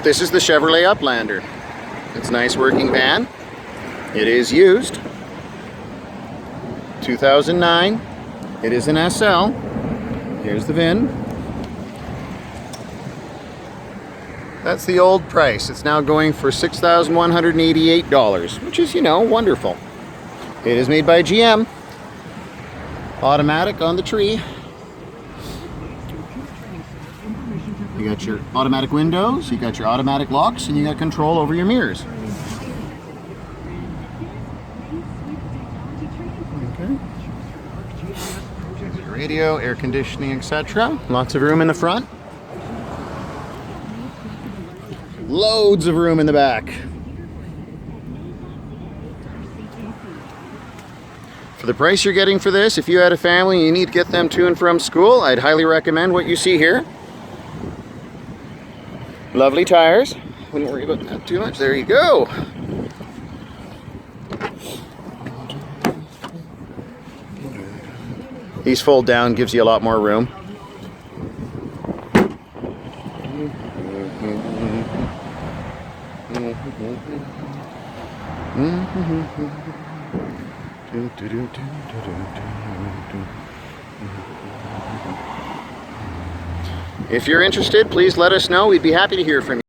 This is the Chevrolet Uplander. It's a nice working van. It is used. 2009. It is an SL. Here's the VIN. That's the old price. It's now going for $6,188, which is, you know, wonderful. It is made by GM. Automatic on the tree. You got your automatic windows, you got your automatic locks, and you got control over your mirrors. Okay. Radio, air conditioning, etc. Lots of room in the front. Loads of room in the back. For the price you're getting for this, if you had a family and you need to get them to and from school, I'd highly recommend what you see here. Lovely tires. Wouldn't worry about that too much. There you go. These fold down, gives you a lot more room. If you're interested, please let us know. We'd be happy to hear from you.